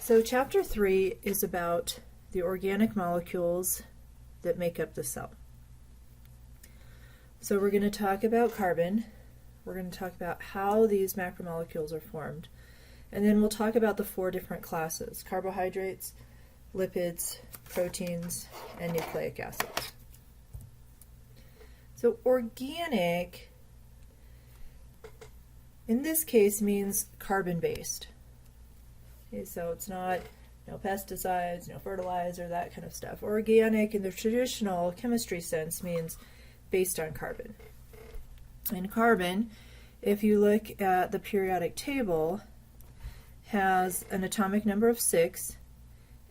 So chapter 3 is about the organic molecules that make up the cell. So we're going to talk about carbon, we're going to talk about how these macromolecules are formed, and then we'll talk about the 4 different classes: carbohydrates, lipids, proteins, and nucleic acids. So organic, in this case, means carbon-based. Okay, so it's not no pesticides, no fertilizer, that kind of stuff. Organic in the traditional chemistry sense means based on carbon. And carbon, if you look at the periodic table, has an atomic number of 6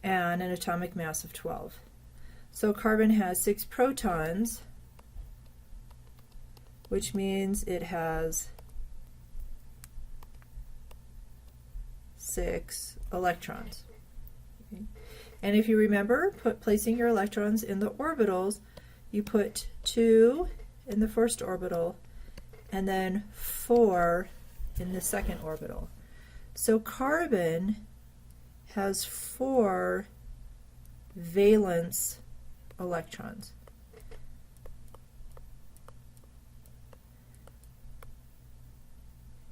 and an atomic mass of 12. So carbon has 6 protons, which means it has 6 electrons. Okay. And if you remember, placing your electrons in the orbitals, you put 2 in the first orbital and then 4 in the second orbital. So carbon has 4 valence electrons.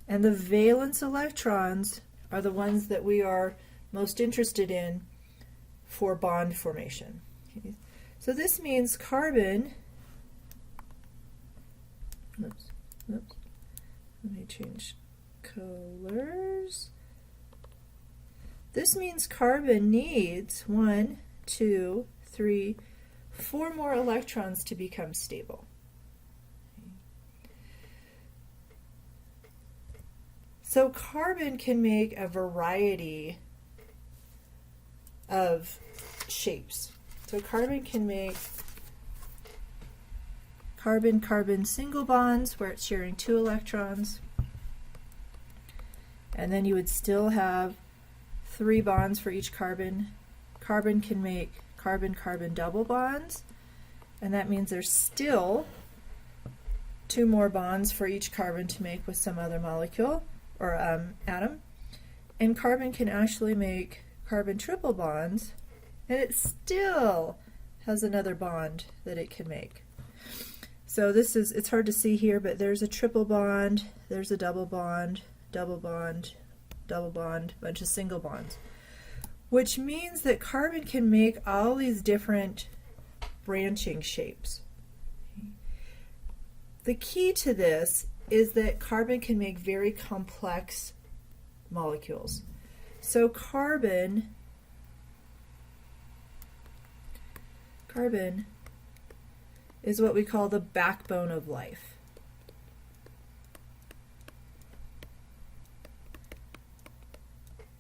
And the valence electrons are the ones that we are most interested in for bond formation. Okay. So this means carbon, let me change colors. This means carbon needs 1, 2, 3, 4 more electrons to become stable. So carbon can make a variety of shapes. So carbon can make carbon-carbon single bonds where it's sharing 2 electrons. And then you would still have 3 bonds for each carbon. Carbon can make carbon-carbon double bonds, and that means there's still 2 more bonds for each carbon to make with some other molecule or atom. And carbon can actually make carbon triple bonds, and it still has another bond that it can make. So this is, it's hard to see here, but there's a triple bond, there's a double bond, double bond, double bond, bunch of single bonds, which means that carbon can make all these different branching shapes. The key to this is that carbon can make very complex molecules. So carbon is what we call the backbone of life.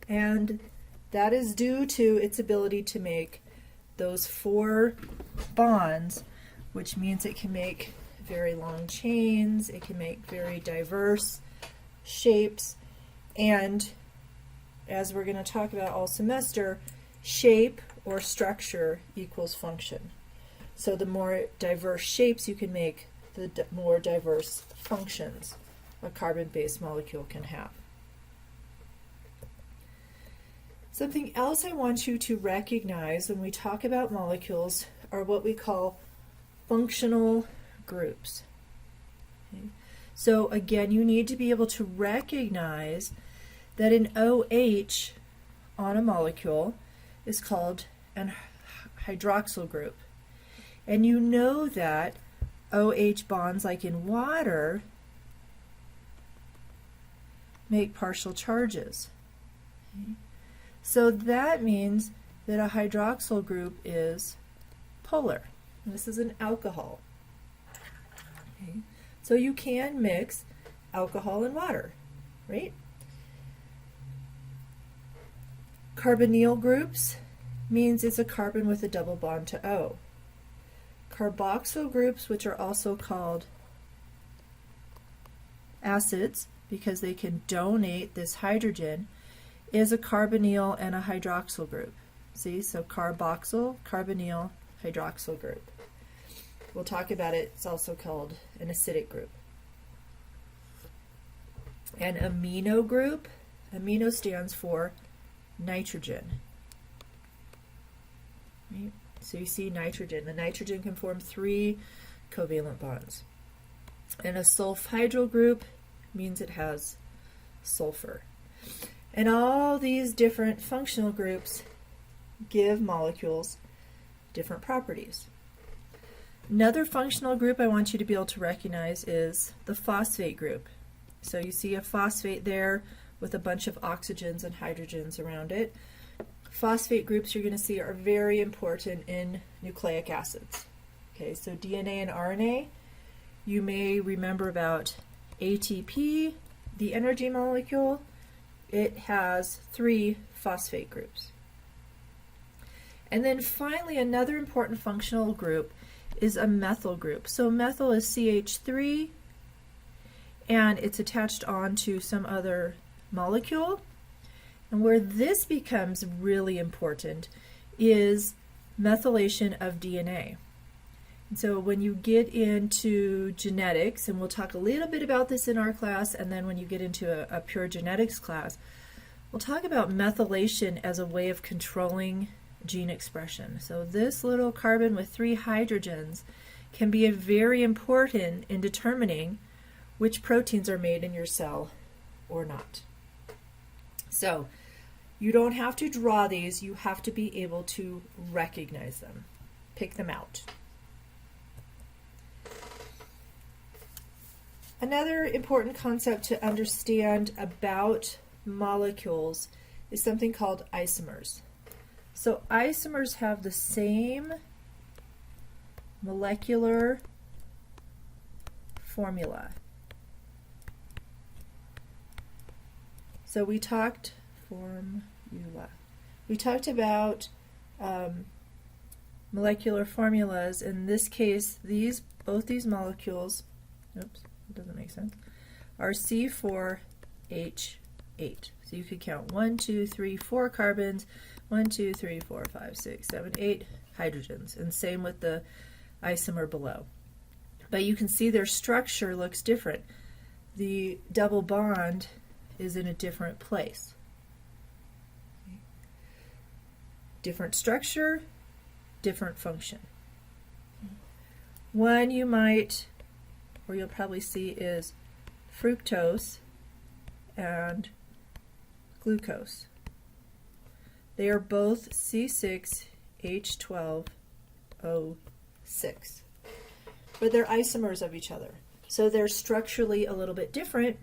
And that is due to its ability to make those 4 bonds, which means it can make very long chains, it can make very diverse shapes, and as we're going to talk about all semester, shape or structure equals function. So the more diverse shapes you can make, the more diverse functions a carbon-based molecule can have. Something else I want you to recognize when we talk about molecules are what we call functional groups. Okay. So again, you need to be able to recognize that an OH on a molecule is called an hydroxyl group. And you know that OH bonds, like in water, make partial charges. Okay. So that means that a hydroxyl group is polar. And this is an alcohol. Okay. So you can mix alcohol and water, right? Carbonyl groups means it's a carbon with a double bond to O. Carboxyl groups, which are also called acids because they can donate this hydrogen, is a carbonyl and a hydroxyl group. See, so carboxyl, carbonyl, hydroxyl group. We'll talk about it. It's also called an acidic group. An amino group, amino stands for nitrogen. Right? So you see nitrogen. The nitrogen can form 3 covalent bonds. And a sulfhydryl group means it has sulfur. And all these different functional groups give molecules different properties. Another functional group I want you to be able to recognize is the phosphate group. So you see a phosphate there with a bunch of oxygens and hydrogens around it. Phosphate groups you're going to see are very important in nucleic acids. Okay, so DNA and RNA, you may remember about ATP, the energy molecule. It has 3 phosphate groups. And then finally, another important functional group is a methyl group. So methyl is CH3, and it's attached onto some other molecule. And where this becomes really important is methylation of DNA. And so when you get into genetics, and we'll talk a little bit about this in our class, and then when you get into a pure genetics class, we'll talk about methylation as a way of controlling gene expression. So this little carbon with 3 hydrogens can be very important in determining which proteins are made in your cell or not. So you don't have to draw these, you have to be able to recognize them, pick them out. Another important concept to understand about molecules is something called isomers. So isomers have the same molecular formula. So we talked about molecular formulas. In this case, both these molecules, oops, it doesn't make sense, are C4H8. So you could count 1, 2, 3, 4 carbons, 1, 2, 3, 4, 5, 6, 7, 8 hydrogens, and same with the isomer below. But you can see their structure looks different. The double bond is in a different place. Different structure, different function. One you might, or you'll probably see, is fructose and glucose. They are both C6H12O6, but they're isomers of each other. So they're structurally a little bit different,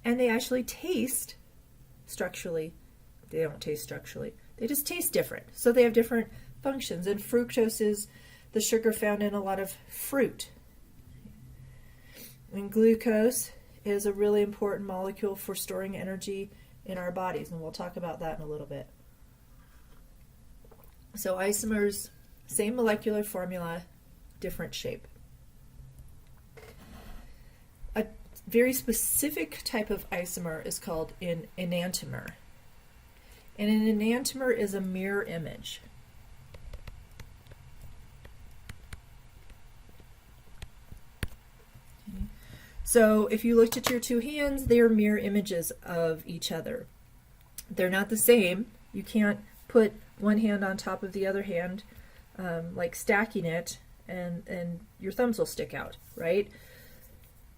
and they actually taste structurally. They don't taste structurally. They just taste different. So they have different functions. And fructose is the sugar found in a lot of fruit. And glucose is a really important molecule for storing energy in our bodies, and we'll talk about that in a little bit. So isomers, same molecular formula, different shape. A very specific type of isomer is called an enantiomer. And an enantiomer is a mirror image. Okay. So if you looked at your 2 hands, they are mirror images of each other. They're not the same. You can't put one hand on top of the other hand, like stacking it, and your thumbs will stick out, right?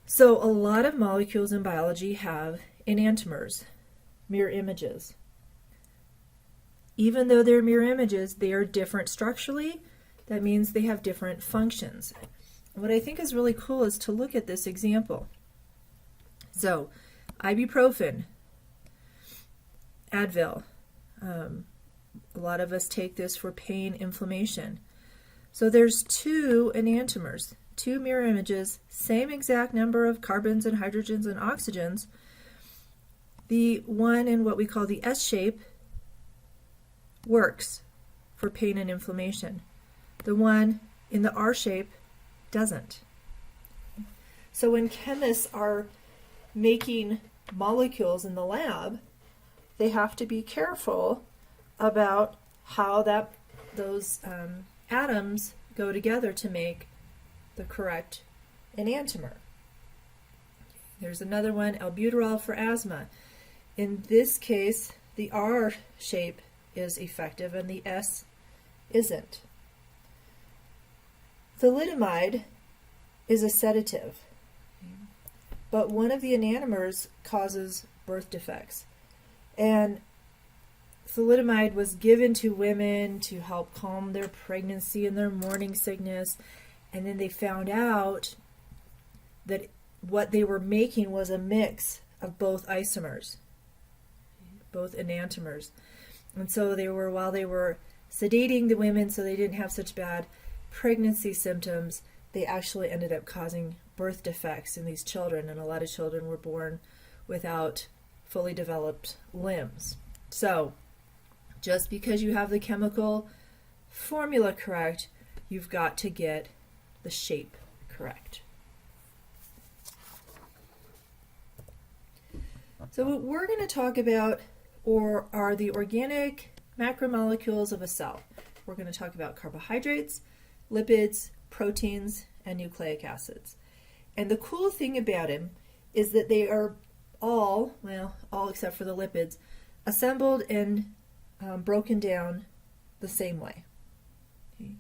So a lot of molecules in biology have enantiomers, mirror images. Even though they're mirror images, they are different structurally. That means they have different functions. What I think is really cool is to look at this example. So, ibuprofen, Advil. A lot of us take this for pain, inflammation. So there's 2 enantiomers, 2 mirror images, same exact number of carbons and hydrogens and oxygens. The one in what we call the S shape works for pain and inflammation. The one in the R shape doesn't. So when chemists are making molecules in the lab, they have to be careful about how those atoms go together to make the correct enantiomer. There's another one, albuterol for asthma. In this case, the R shape is effective and the S isn't. Thalidomide is a sedative, but one of the enantiomers causes birth defects. And thalidomide was given to women to help calm their pregnancy and their morning sickness, and then they found out that what they were making was a mix of both isomers, both enantiomers. And so while they were sedating the women so they didn't have such bad pregnancy symptoms, they actually ended up causing birth defects in these children, and a lot of children were born without fully developed limbs. So just because you have the chemical formula correct, you've got to get the shape correct. So what we're going to talk about are the organic macromolecules of a cell. We're going to talk about carbohydrates, lipids, proteins, and nucleic acids. And the cool thing about them is that they are all except for the lipids, assembled and broken down the same way. Okay.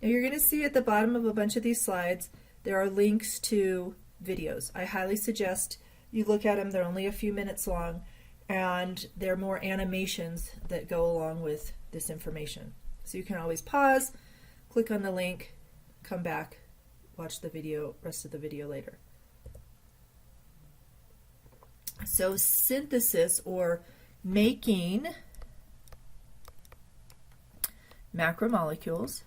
Now you're going to see at the bottom of a bunch of these slides, there are links to videos. I highly suggest you look at them. They're only a few minutes long, and they're more animations that go along with this information. So you can always pause, click on the link, come back, watch the rest of the video later. So synthesis, or making macromolecules,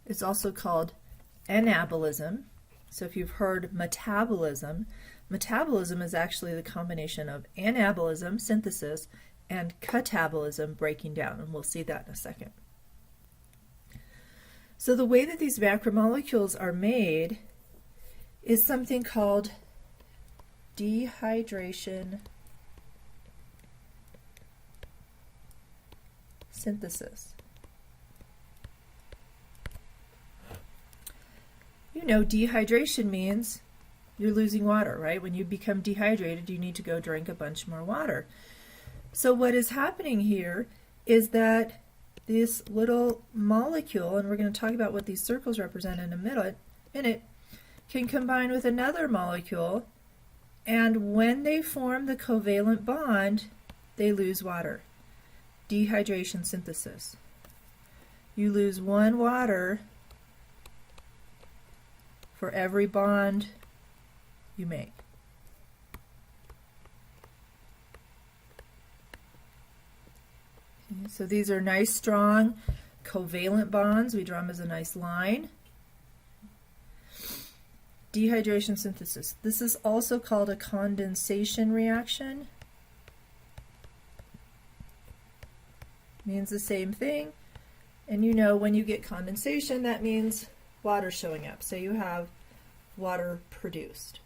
is also called anabolism. So if you've heard metabolism, metabolism is actually the combination of anabolism, synthesis, and catabolism, breaking down, and we'll see that in a second. So the way that these macromolecules are made is something called dehydration synthesis. You know, dehydration means you're losing water, right? When you become dehydrated, you need to go drink a bunch more water. So what is happening here is that this little molecule, and we're going to talk about what these circles represent in a minute, can combine with another molecule, and when they form the covalent bond, they lose water. Dehydration synthesis. You lose one water for every bond you make. Okay, so these are nice, strong, covalent bonds. We draw them as a nice line. Dehydration synthesis. This is also called a condensation reaction. Means the same thing. And you know, when you get condensation, that means water showing up. So you have water produced.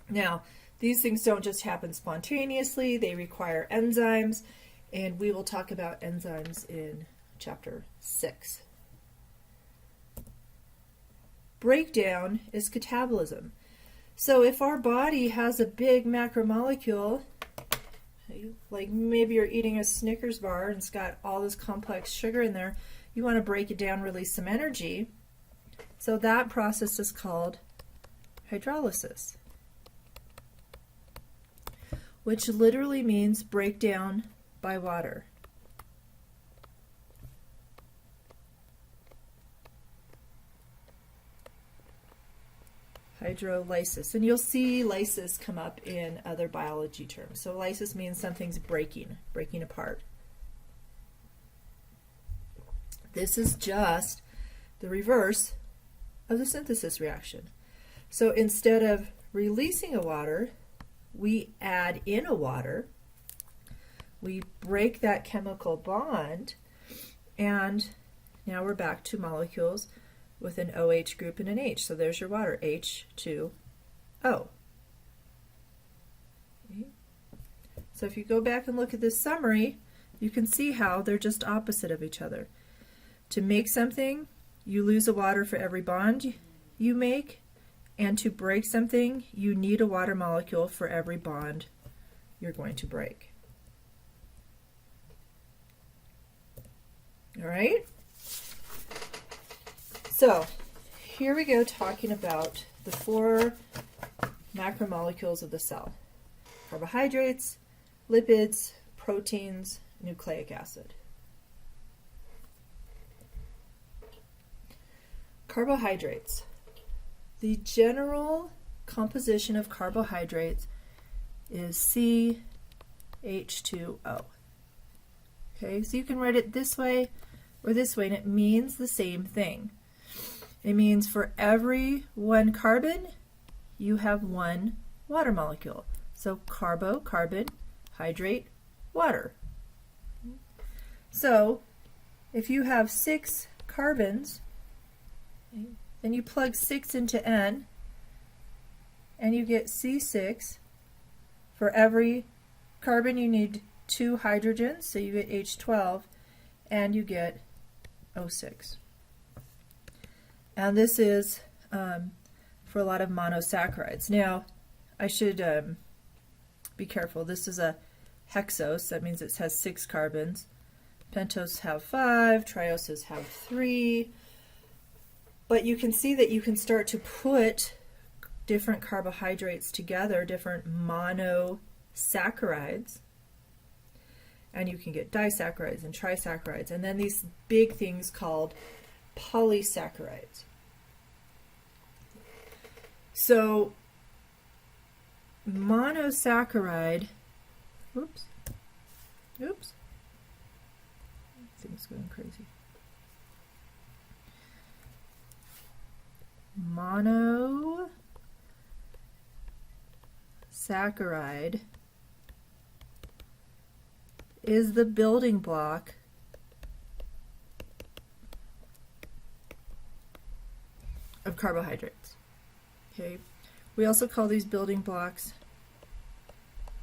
Now, these things don't just happen spontaneously. They require enzymes, and we will talk about enzymes in chapter 6. Breakdown is catabolism. So if our body has a big macromolecule, like maybe you're eating a Snickers bar and it's got all this complex sugar in there, you want to break it down, release some energy. So that process is called hydrolysis, which literally means breakdown by water. Hydrolysis, and you'll see lysis come up in other biology terms. So lysis means something's breaking apart. This is just the reverse of the synthesis reaction. So instead of releasing a water, we add in a water, we break that chemical bond, and now we're back to molecules with an OH group and an H. So there's your water, H2O. Okay. So if you go back and look at this summary, you can see how they're just opposite of each other. To make something, you lose a water for every bond you make, And to break something, you need a water molecule for every bond you're going to break. All right? So, here we go talking about the 4 macromolecules of the cell. Carbohydrates, lipids, proteins, nucleic acid. Carbohydrates. The general composition of carbohydrates is CH2O. Okay, so you can write it this way or this way, and it means the same thing. It means for every 1 carbon, you have 1 water molecule. So carbo, carbon, hydrate, water. So if you have 6 carbons, then you plug 6 into N, and you get C6. For every carbon, you need 2 hydrogens, so you get H12, and you get O6. And this is for a lot of monosaccharides. Now, I should be careful. This is a hexose. That means it has 6 carbons. Pentoses have 5. Trioses have 3. But you can see that you can start to put different carbohydrates together, different monosaccharides, and you can get disaccharides and trisaccharides, and then these big things called polysaccharides. So monosaccharide, oops, thing's going crazy. Monosaccharide is the building block of carbohydrates. Okay, we also call these building blocks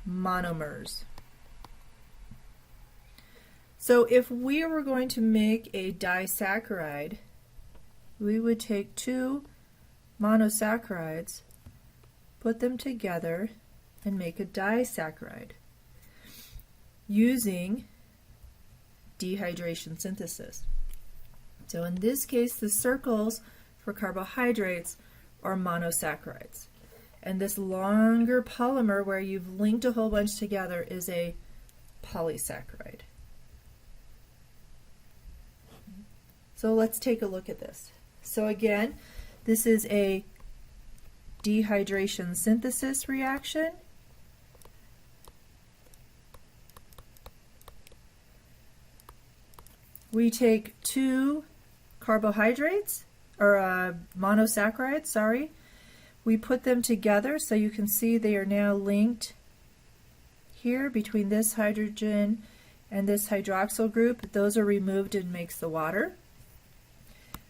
monomers. So if we were going to make a disaccharide, we would take 2 monosaccharides, put them together, and make a disaccharide using dehydration synthesis. So in this case, the circles for carbohydrates are monosaccharides. And this longer polymer where you've linked a whole bunch together is a polysaccharide. So let's take a look at this. So again, this is a dehydration synthesis reaction. We take 2 carbohydrates, or monosaccharides, sorry. We put them together so you can see they are now linked here between this hydrogen and this hydroxyl group. Those are removed and makes the water.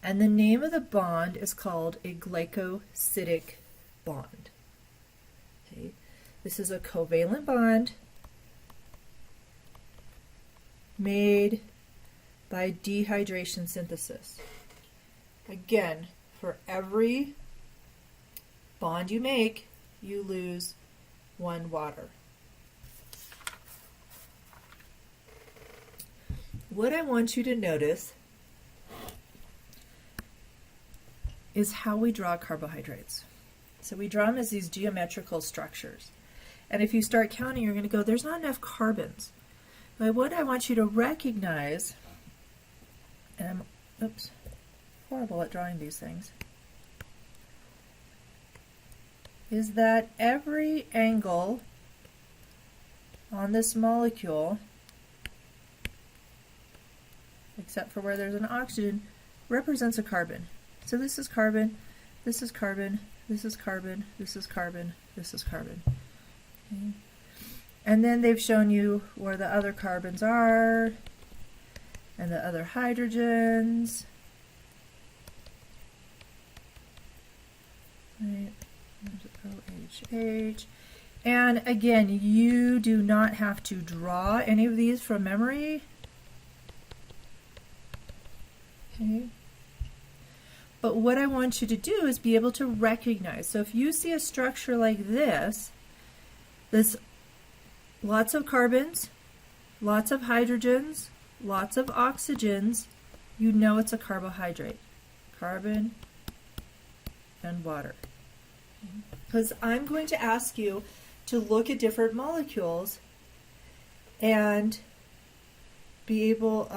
And the name of the bond is called a glycosidic bond. Okay. This is a covalent bond made by dehydration synthesis. Again, for every bond you make, you lose 1 water. What I want you to notice is how we draw carbohydrates. So we draw them as these geometrical structures. And if you start counting, you're going to go, there's not enough carbons. But what I want you to recognize, and I'm horrible at drawing these things, is that every angle on this molecule, except for where there's an oxygen, represents a carbon. So this is carbon, this is carbon, this is carbon, this is carbon, this is carbon. Okay. And then they've shown you where the other carbons are, and the other hydrogens. Right. OH. And again, you do not have to draw any of these from memory. Okay. But what I want you to do is be able to recognize. So if you see a structure like this, there's lots of carbons, lots of hydrogens, lots of oxygens, you know it's a carbohydrate. Carbon and water. Because I'm going to ask you to look at different molecules and be able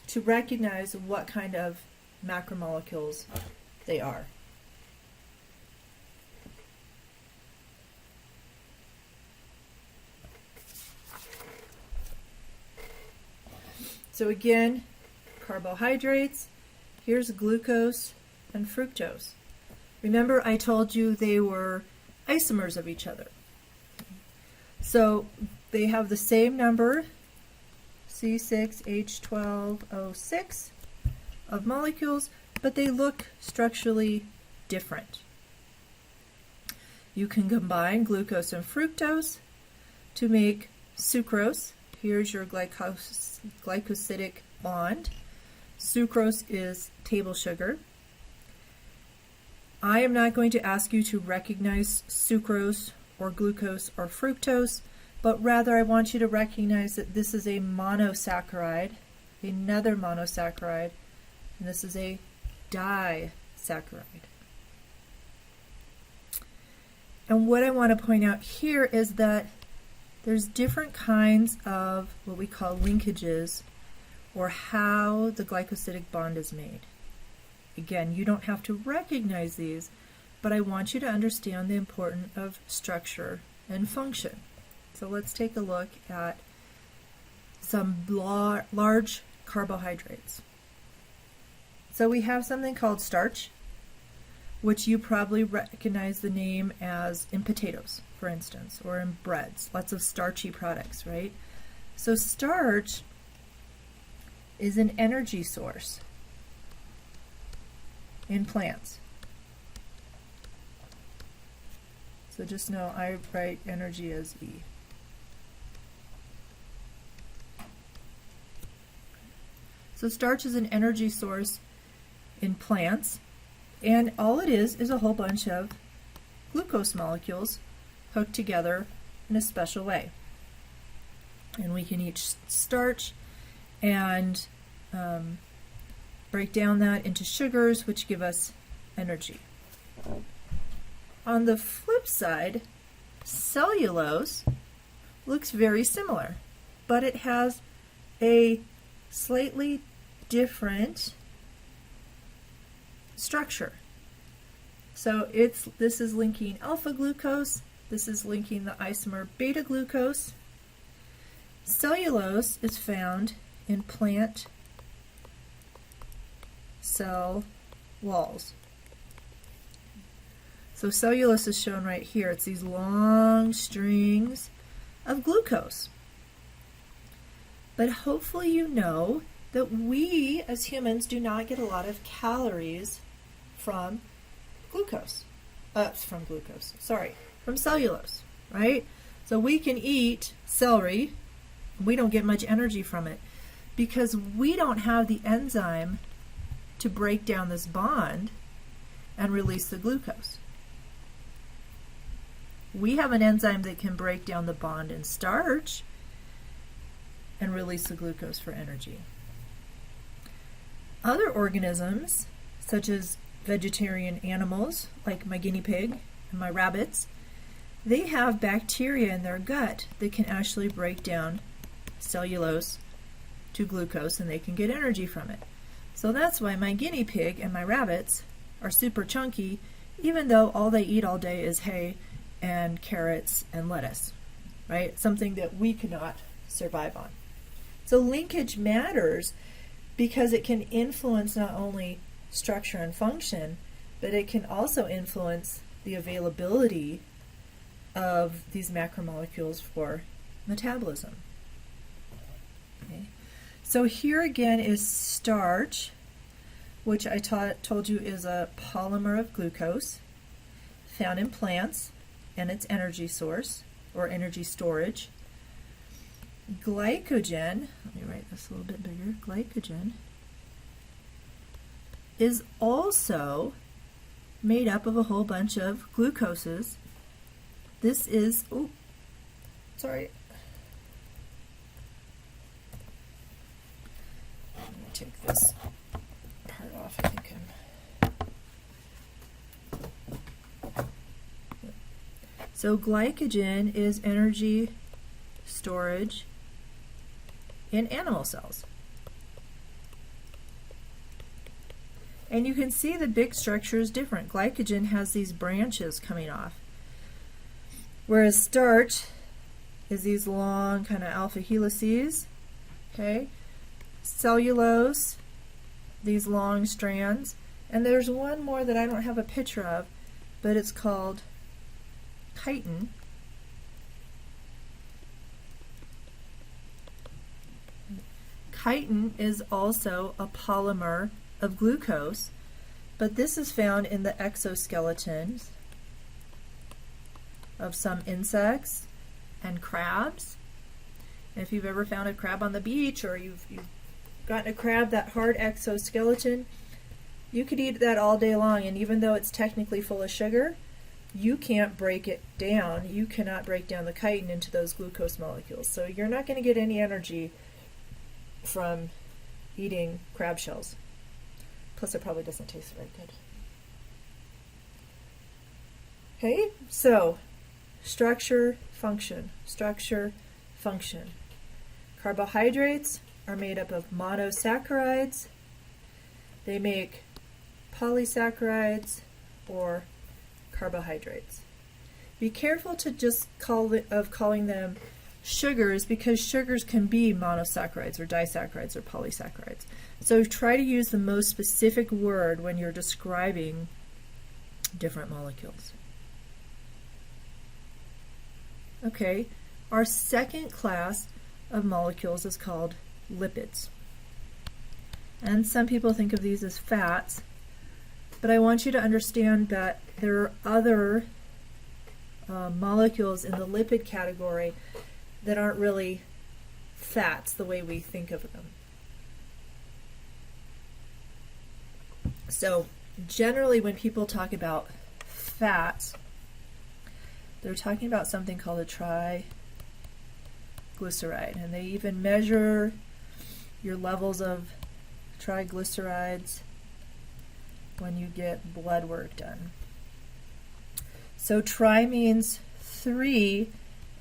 to recognize what kind of macromolecules they are. So again, carbohydrates, here's glucose and fructose. Remember I told you they were isomers of each other. So they have the same number, C6H12O6 of molecules, but they look structurally different. You can combine glucose and fructose to make sucrose. Here's your glycosidic bond. Sucrose is table sugar. I am not going to ask you to recognize sucrose or glucose or fructose, but rather I want you to recognize that this is a monosaccharide, another monosaccharide, and this is a disaccharide. And what I want to point out here is that there's different kinds of what we call linkages, or how the glycosidic bond is made. Again, you don't have to recognize these, but I want you to understand the importance of structure and function. So let's take a look at some large carbohydrates. So we have something called starch, which you probably recognize the name as in potatoes, for instance, or in breads, lots of starchy products, right? So starch is an energy source in plants. So just know I write energy as E. So starch is an energy source in plants, and all it is a whole bunch of glucose molecules hooked together in a special way. And we can eat starch and break down that into sugars, which give us energy. On the flip side, cellulose looks very similar, but it has a slightly different structure. So this is linking alpha glucose, this is linking the isomer beta glucose. Cellulose is found in plant cell walls. So cellulose is shown right here. It's these long strings of glucose. But hopefully you know that we as humans do not get a lot of calories from from cellulose, right? So we can eat celery, we don't get much energy from it because we don't have the enzyme to break down this bond and release the glucose. We have an enzyme that can break down the bond in starch and release the glucose for energy. Other organisms, such as vegetarian animals, like my guinea pig and my rabbits, they have bacteria in their gut that can actually break down cellulose to glucose and they can get energy from it. So that's why my guinea pig and my rabbits are super chunky, even though all they eat all day is hay and carrots and lettuce, right? Something that we cannot survive on. So linkage matters because it can influence not only structure and function, but it can also influence the availability of these macromolecules for metabolism. Okay. So here again is starch, which I told you is a polymer of glucose found in plants and its energy source or energy storage. Glycogen, let me write this a little bit bigger, glycogen is also made up of a whole bunch of glucoses. This is, oh, sorry. Let me take this part off. I think so glycogen is energy storage in animal cells. And you can see the big structure is different. Glycogen has these branches coming off, whereas starch is these long kind of alpha helices, okay? Cellulose, these long strands, and there's one more that I don't have a picture of, but it's called chitin. Chitin is also a polymer of glucose, but this is found in the exoskeletons of some insects and crabs. And if you've ever found a crab on the beach, or you've gotten a crab, that hard exoskeleton, you could eat that all day long, and even though it's technically full of sugar, you can't break it down. You cannot break down the chitin into those glucose molecules. So you're not going to get any energy from eating crab shells. Plus it probably doesn't taste very good. Okay, so structure, function, structure, function. Carbohydrates are made up of monosaccharides. They make polysaccharides or carbohydrates. Be careful to just calling them sugars, because sugars can be monosaccharides or disaccharides or polysaccharides. So try to use the most specific word when you're describing different molecules. Okay, our second class of molecules is called lipids. And some people think of these as fats, but I want you to understand that there are other molecules in the lipid category that aren't really fats the way we think of them. So generally when people talk about fats, they're talking about something called a triglyceride, and they even measure your levels of triglycerides when you get blood work done. So tri means 3,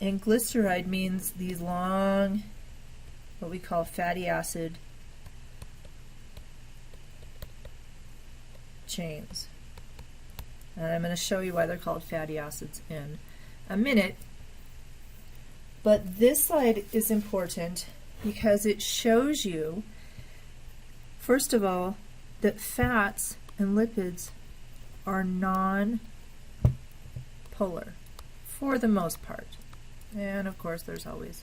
and glyceride means these long, what we call fatty acid chains. And I'm going to show you why they're called fatty acids in a minute. But this slide is important because it shows you, first of all, that fats and lipids are non-polar for the most part. And of course there's always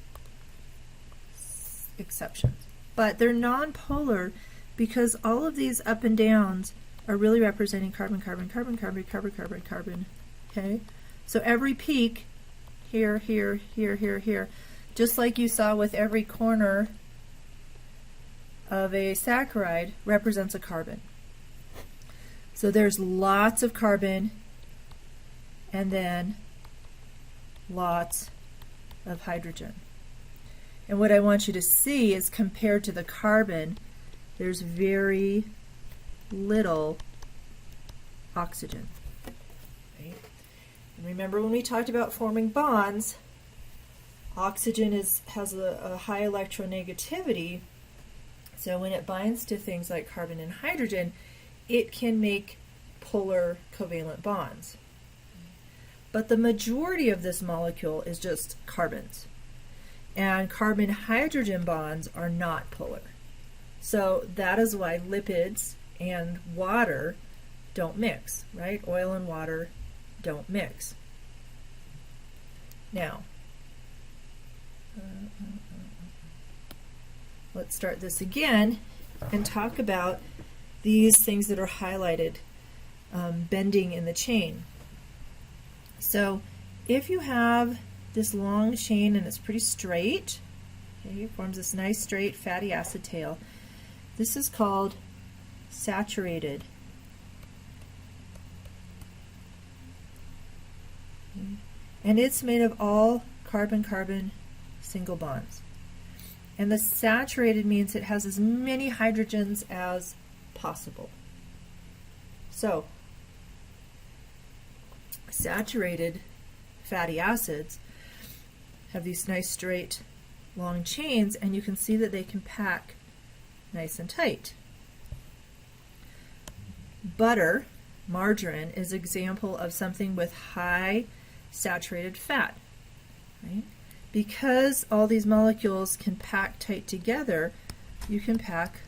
exceptions. But they're non-polar because all of these up and downs are really representing carbon, carbon, carbon, carbon, carbon, carbon, carbon. Okay? So every peak, here, here, here, here, here, just like you saw with every corner of a saccharide, represents a carbon. So there's lots of carbon and then lots of hydrogen. And what I want you to see is, compared to the carbon, there's very little oxygen. Right? And remember when we talked about forming bonds, oxygen has a high electronegativity, so when it binds to things like carbon and hydrogen, it can make polar covalent bonds. But the majority of this molecule is just carbons. And carbon-hydrogen bonds are not polar. So that is why lipids and water don't mix, right? Oil and water don't mix. Now, let's start this again and talk about these things that are highlighted, bending in the chain. So if you have this long chain and it's pretty straight, okay, it forms this nice straight fatty acid tail. This is called saturated. And it's made of all carbon-carbon single bonds. And the saturated means it has as many hydrogens as possible. So, saturated fatty acids have these nice straight long chains, and you can see that they can pack nice and tight. Butter, margarine, is an example of something with high saturated fat, right? Because all these molecules can pack tight together, you can pack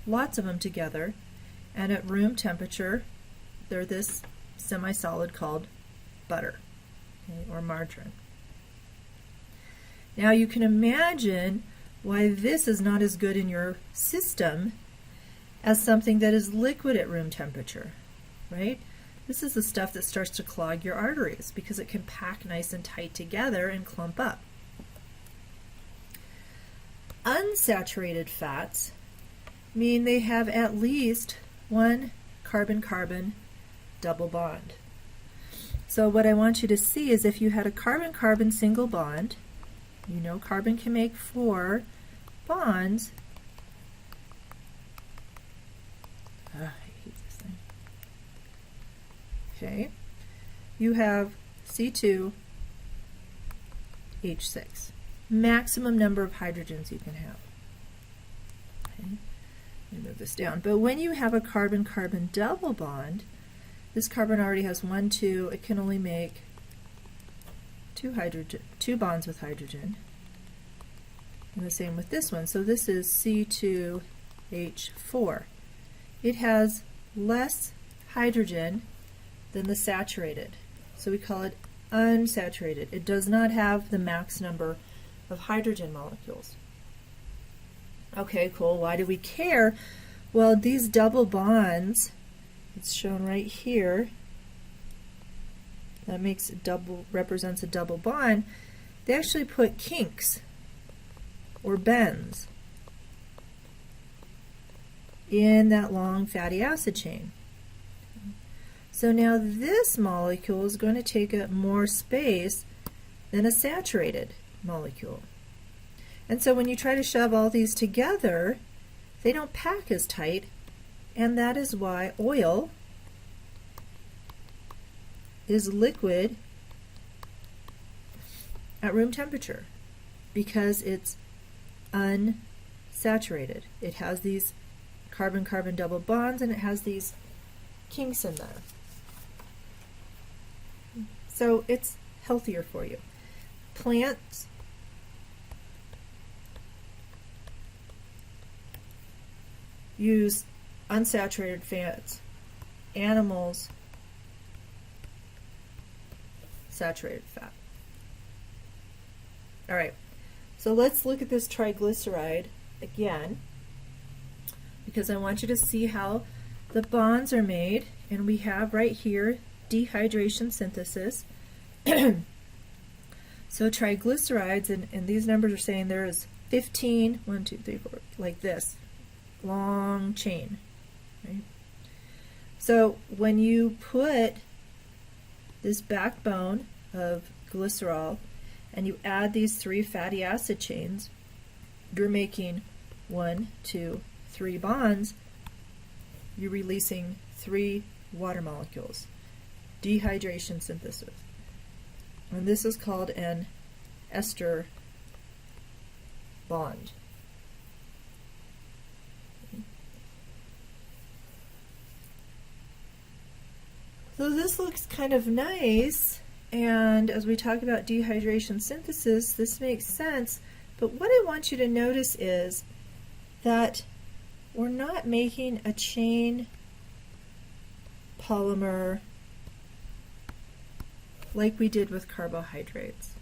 lots of them together, and at room temperature they're this semi-solid called butter, okay, or margarine. Now you can imagine why this is not as good in your system as something that is liquid at room temperature, right? This is the stuff that starts to clog your arteries because it can pack nice and tight together and clump up. Unsaturated fats mean they have at least one carbon-carbon double bond. So what I want you to see is if you had a carbon-carbon single bond, you know carbon can make 4 bonds. I hate this thing. Okay, you have C2H6, maximum number of hydrogens you can have. Okay, let me move this down. But when you have a carbon-carbon double bond, this carbon already has 1, 2. It can only make 2 bonds with hydrogen. And the same with this one. So this is C2H4. It has less hydrogen than the saturated. So we call it unsaturated. It does not have the max number of hydrogen molecules. Okay, cool. Why do we care? Well, these double bonds, it's shown right here, that makes a represents a double bond. They actually put kinks or bends in that long fatty acid chain. So now this molecule is going to take up more space than a saturated molecule. And so when you try to shove all these together, they don't pack as tight, and that is why oil is liquid at room temperature, because it's unsaturated. It has these carbon-carbon double bonds, and it has these kinks in there. So it's healthier for you. Plants use unsaturated fats. Animals, saturated fat. All right, so let's look at this triglyceride again, because I want you to see how the bonds are made, and we have right here dehydration synthesis. So triglycerides, and these numbers are saying there is 15, 1, 2, 3, 4, like this, long chain, right? So when you put this backbone of glycerol and you add these 3 fatty acid chains, you're making 1, 2, 3 bonds. You're releasing 3 water molecules. Dehydration synthesis. And this is called an ester bond. So this looks kind of nice, and as we talk about dehydration synthesis, this makes sense, but what I want you to notice is that we're not making a chain polymer like we did with carbohydrates.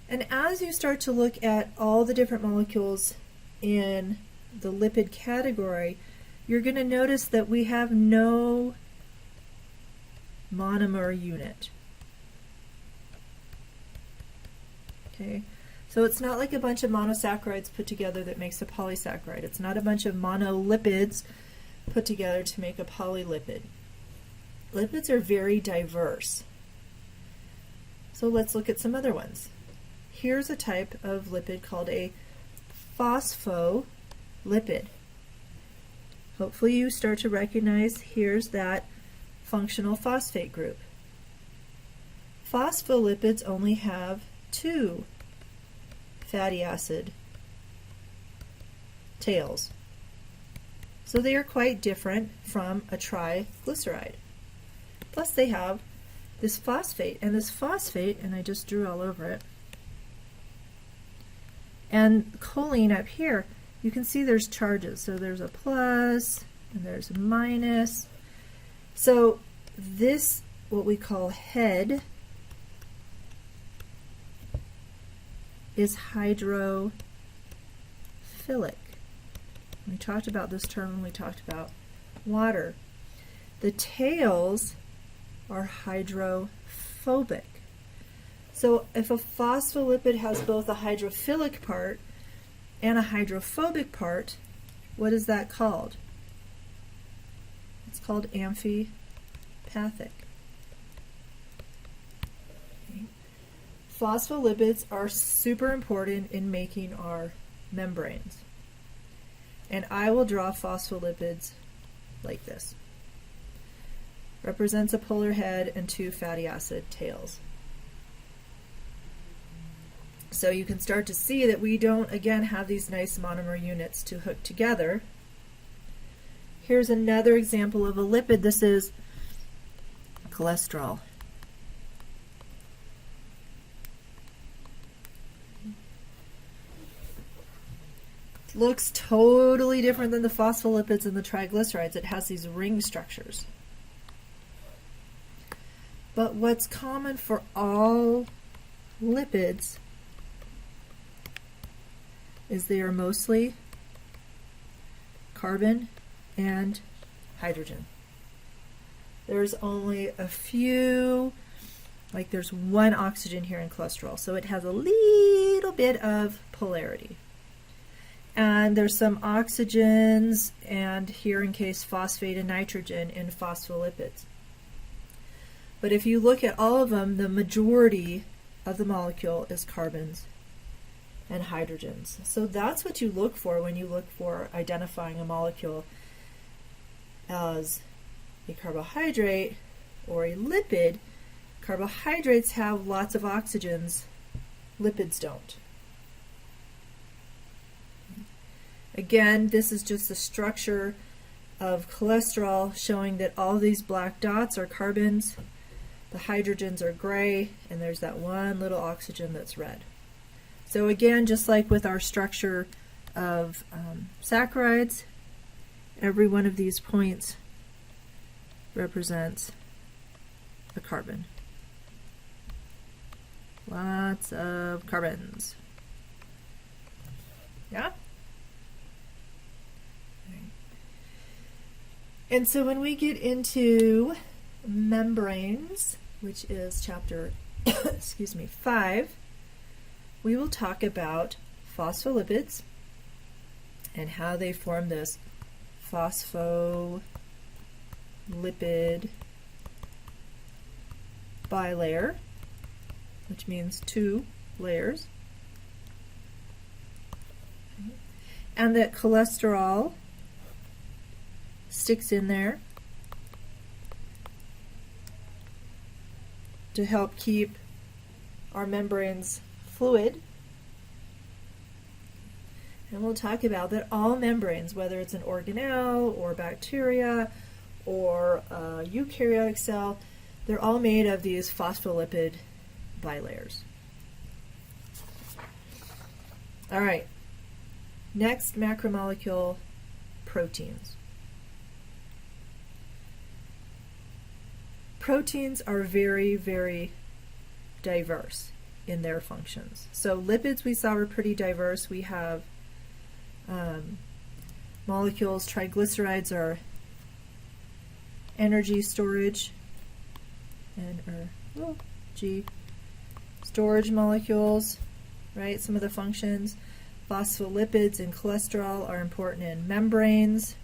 And as you start to look at all the different molecules in the lipid category, you're going to notice that we have no monomer unit. Okay, So it's not like a bunch of monosaccharides put together that makes a polysaccharide. It's not a bunch of monolipids put together to make a polylipid. Lipids are very diverse. So let's look at some other ones. Here's a type of lipid called a phospholipid. Hopefully you start to recognize here's that functional phosphate group. Phospholipids only have 2 fatty acid tails. So they are quite different from a triglyceride. Plus they have this phosphate, and this phosphate, and I just drew all over it, and choline up here, you can see there's charges. So there's a plus, and there's a minus. So this, what we call head, is hydrophilic. We talked about this term when we talked about water. The tails are hydrophobic. So if a phospholipid has both a hydrophilic part and a hydrophobic part, what is that called? It's called amphipathic. Okay. Phospholipids are super important in making our membranes. And I will draw phospholipids like this. Represents a polar head and 2 fatty acid tails. So you can start to see that we don't, again, have these nice monomer units to hook together. Here's another example of a lipid. This is cholesterol. Looks totally different than the phospholipids and the triglycerides. It has these ring structures. But what's common for all lipids is they are mostly carbon and hydrogen. There's only a few, like there's 1 oxygen here in cholesterol, so it has a little bit of polarity. And there's some oxygens, and here in case phosphate and nitrogen in phospholipids. But if you look at all of them, the majority of the molecule is carbons and hydrogens. So that's what you look for when you look for identifying a molecule as a carbohydrate or a lipid. Carbohydrates have lots of oxygens, lipids don't. Again, this is just the structure of cholesterol showing that all these black dots are carbons, the hydrogens are gray, and there's that one little oxygen that's red. So again, just like with our structure of saccharides, every one of these points represents a carbon. Lots of carbons. Yeah? And so when we get into membranes, which is chapter 5, we will talk about phospholipids and how they form this phospholipid bilayer, which means 2 layers, and that cholesterol sticks in there to help keep our membranes fluid. And we'll talk about that all membranes, whether it's an organelle or bacteria or a eukaryotic cell, they're all made of these phospholipid bilayers. All right, next macromolecule, proteins. Proteins are very, very diverse in their functions. So lipids we saw were pretty diverse. We have molecules. Triglycerides are energy storage storage molecules. right? Some of the functions. Phospholipids and cholesterol are important in membranes.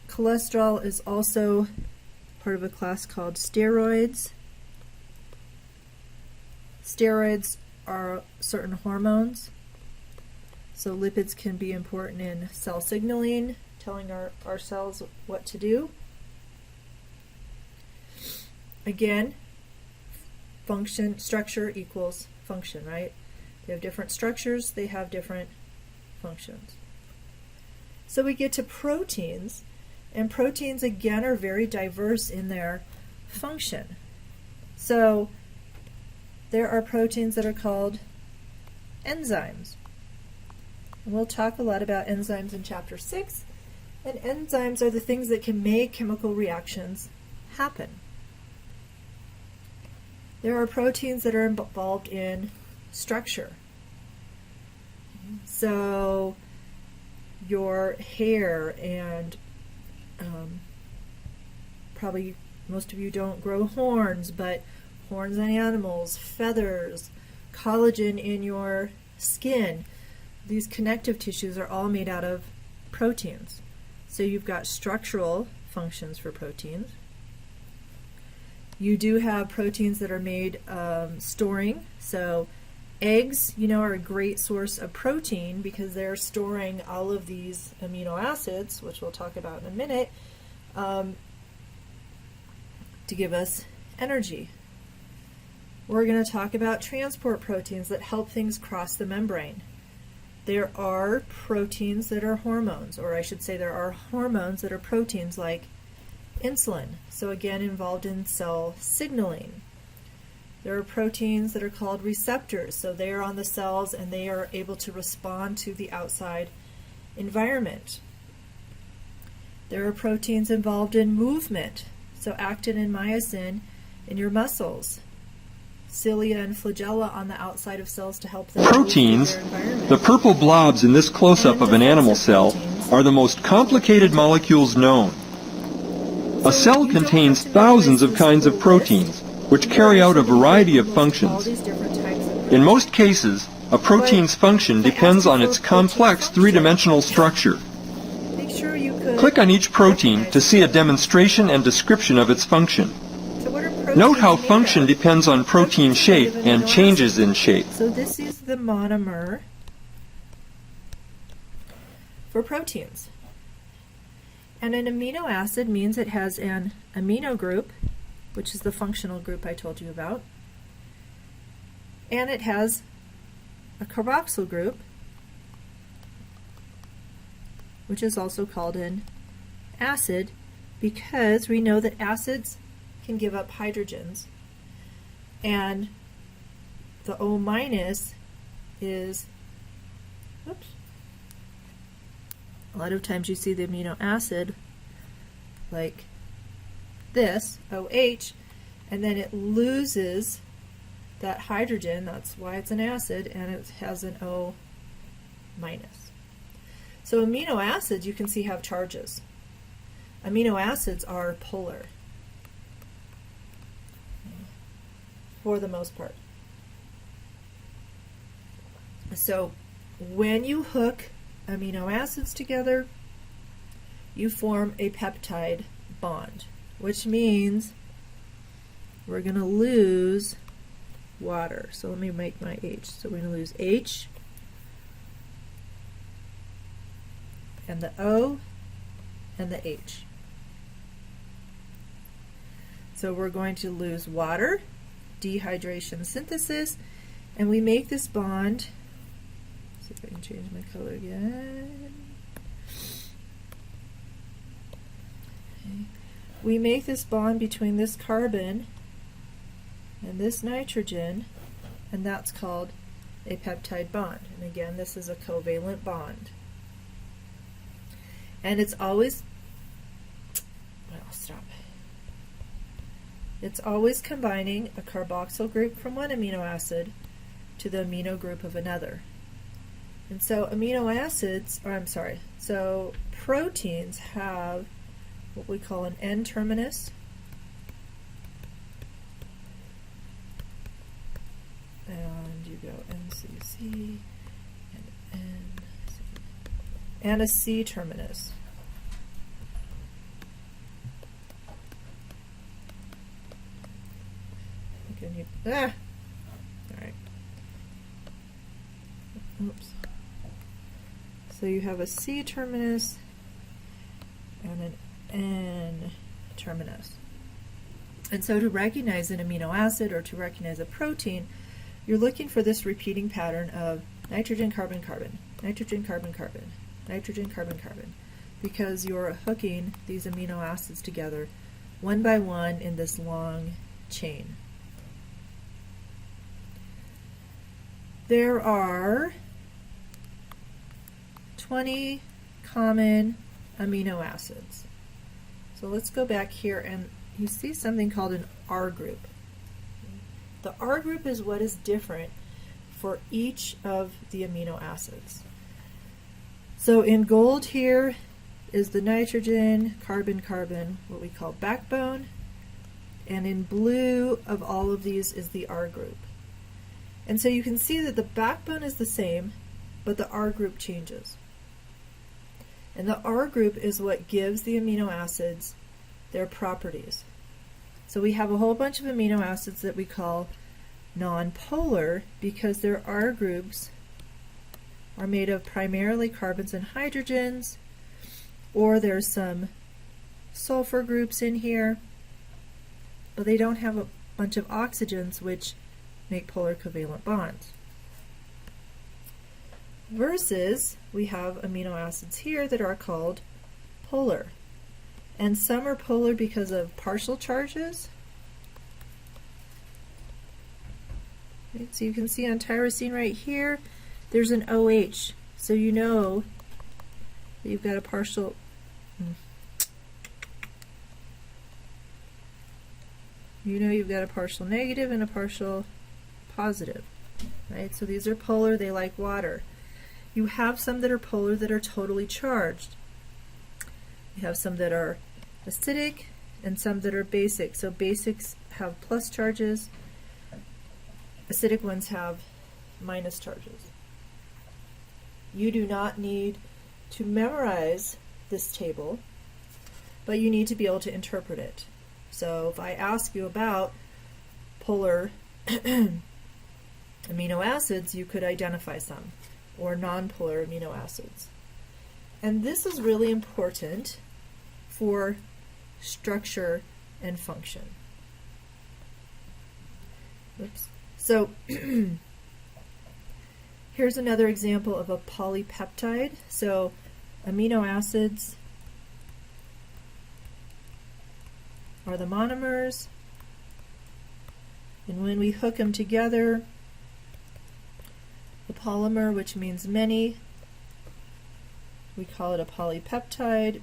Cholesterol is also part of a class called steroids. Steroids are certain hormones. So lipids can be important in cell signaling, telling our cells what to do. Again, function, structure equals function, right? They have different structures, they have different functions. So we get to proteins, and proteins again are very diverse in their function. So there are proteins that are called enzymes. And we'll talk a lot about enzymes in Chapter 6, and enzymes are the things that can make chemical reactions happen. There are proteins that are involved in structure. So your hair and probably most of you don't grow horns, but horns on animals, feathers, collagen in your skin, these connective tissues are all made out of proteins. So you've got structural functions for proteins. You do have proteins that are made storing. So eggs, are a great source of protein because they're storing all of these amino acids, which we'll talk about in a minute, to give us energy. We're going to talk about transport proteins that help things cross the membrane. There are proteins that are hormones, or I should say there are hormones that are proteins like insulin, so again involved in cell signaling. There are proteins that are called receptors, so they are on the cells and they are able to respond to the outside environment. There are proteins involved in movement, so actin and myosin in your muscles. Cilia and flagella on the outside of cells to help them Proteins, move through their environment. the purple blobs in this close-up of an animal cell, are the most complicated molecules known. A cell contains thousands of kinds of proteins, which carry out a variety of functions. In most cases, a protein's function depends on its complex three-dimensional structure. Click on each protein to see a demonstration and description of its function. Note how function depends on protein shape and changes in shape. So this is the monomer for proteins. And an amino acid means it has an amino group, which is the functional group I told you about, and it has a carboxyl group, which is also called an acid, because we know that acids can give up hydrogens, and the O minus is, oops, a lot of times you see the amino acid like this, OH, and then it loses that hydrogen, that's why it's an acid, and it has an O minus. So amino acids, you can see, have charges. Amino acids are polar, for the most part. So when you hook amino acids together, you form a peptide bond, which means we're going to lose water. So let me make my H. So we're going to lose H and the O and the H. So we're going to lose water, dehydration, synthesis, and we make this bond. See if I can change my color again. Okay. We make this bond between this carbon and this nitrogen, and that's called a peptide bond. And again, this is a covalent bond. And it's always, it's always combining a carboxyl group from one amino acid to the amino group of another. And so amino acids, so proteins have what we call an N-terminus So you C and N, and a C terminus. All right. Oops. So you have a C terminus and an N terminus. And so to recognize an amino acid or to recognize a protein, you're looking for this repeating pattern of nitrogen, carbon, carbon, nitrogen, carbon, carbon, nitrogen, carbon, carbon, because you're hooking these amino acids together one by one in this long chain. There are 20 common amino acids. So let's go back here, and you see something called an R group. The R group is what is different for each of the amino acids. So in gold here is the nitrogen, carbon, carbon, what we call backbone, and in blue of all of these is the R group. And so you can see that the backbone is the same, but the R group changes. And the R group is what gives the amino acids their properties. So we have a whole bunch of amino acids that we call nonpolar because their R groups are made of primarily carbons and hydrogens, or there's some sulfur groups in here, but they don't have a bunch of oxygens which make polar covalent bonds. Versus we have amino acids here that are called polar. And some are polar because of partial charges. Right, so you can see on tyrosine right here, there's an OH. So you know that you've got a partial negative and a partial positive, right? So these are polar, they like water. You have some that are polar that are totally charged. You have some that are acidic and some that are basic. So basics have plus charges, acidic ones have minus charges. You do not need to memorize this table, but you need to be able to interpret it. So if I ask you about polar amino acids, you could identify some, or nonpolar amino acids. And this is really important for structure and function. Oops. So here's another example of a polypeptide. So amino acids are the monomers, and when we hook them together, the polymer, which means many, we call it a polypeptide,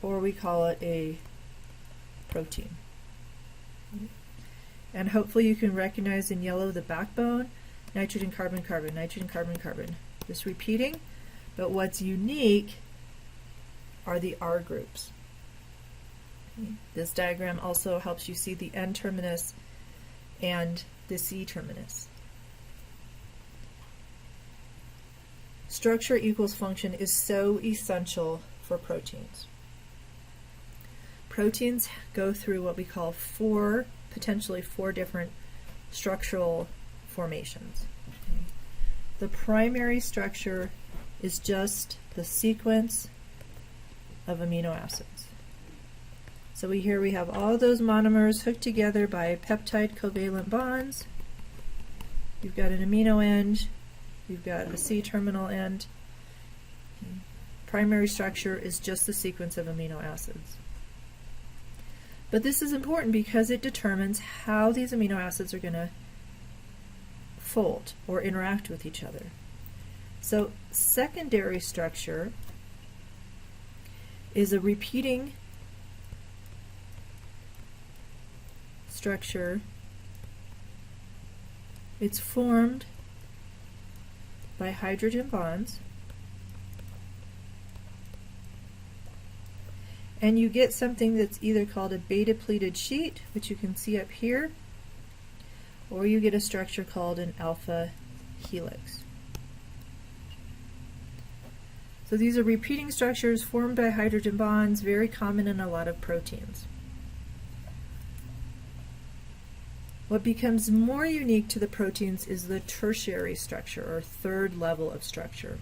or we call it a protein. And hopefully you can recognize in yellow the backbone, nitrogen, carbon, carbon, nitrogen, carbon, carbon. Just repeating, but what's unique are the R groups. This diagram also helps you see the N terminus and the C terminus. Structure equals function is so essential for proteins. Proteins go through what we call potentially four different structural formations. The primary structure is just the sequence of amino acids. So here we have all those monomers hooked together by peptide covalent bonds. You've got an amino end, you've got a C-terminal end. Primary structure is just the sequence of amino acids. But this is important because it determines how these amino acids are going to fold or interact with each other. So secondary structure is a repeating structure. It's formed by hydrogen bonds, and you get something that's either called a beta pleated sheet, which you can see up here, or you get a structure called an alpha helix. So these are repeating structures formed by hydrogen bonds, very common in a lot of proteins. What becomes more unique to the proteins is the tertiary structure, or third level of structure.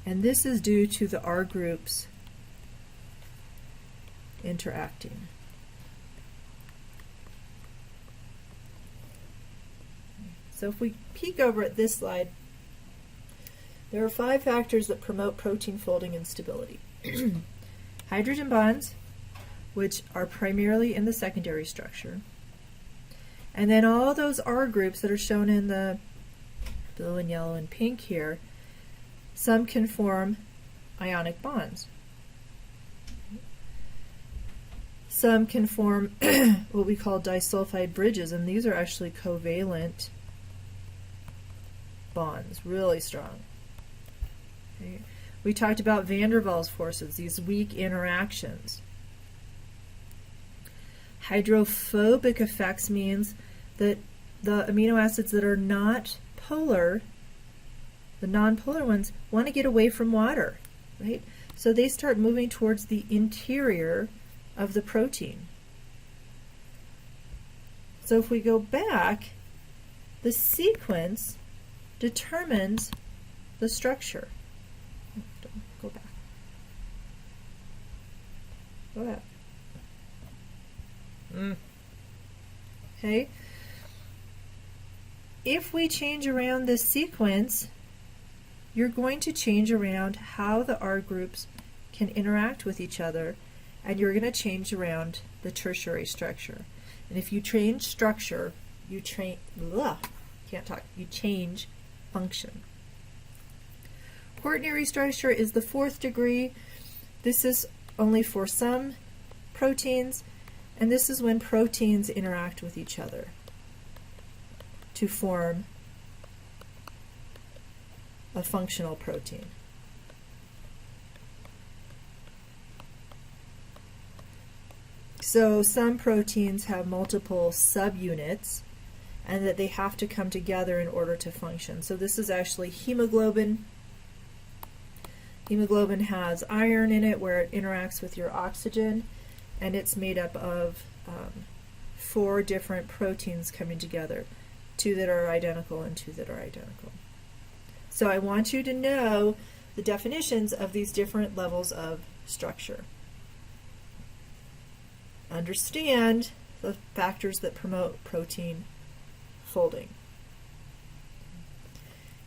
And this is due to the R groups interacting. So if we peek over at this slide, there are 5 factors that promote protein folding and stability. Hydrogen bonds, which are primarily in the secondary structure. And then all those R groups that are shown in the blue and yellow and pink here, some can form ionic bonds. Some can form what we call disulfide bridges, and these are actually covalent bonds, really strong. Okay. We talked about van der Waals forces, these weak interactions. Hydrophobic effects means that the amino acids that are not polar, the non-polar ones, want to get away from water, right? So they start moving towards the interior of the protein. So if we go back, the sequence determines the structure. Go back. Go back. Okay. If we change around this sequence, you're going to change around how the R groups can interact with each other, and you're going to change around the tertiary structure. And if you change structure, you change function. Quaternary structure is the 4th degree. This is only for some proteins, and this is when proteins interact with each other to form a functional protein. So some proteins have multiple subunits, and that they have to come together in order to function. So this is actually hemoglobin. Hemoglobin has iron in it where it interacts with your oxygen, and it's made up of 4 different proteins coming together, 2 that are identical and 2 that are identical. So I want you to know the definitions of these different levels of structure. Understand the factors that promote protein folding.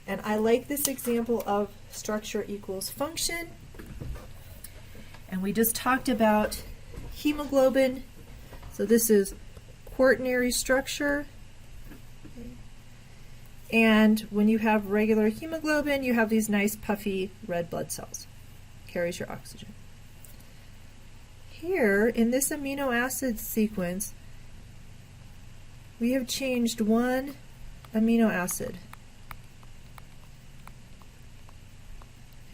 And I like this example of structure equals function. And we just talked about hemoglobin. So this is quaternary structure. And when you have regular hemoglobin, you have these nice puffy red blood cells. Carries your oxygen. Here, in this amino acid sequence, we have changed one amino acid.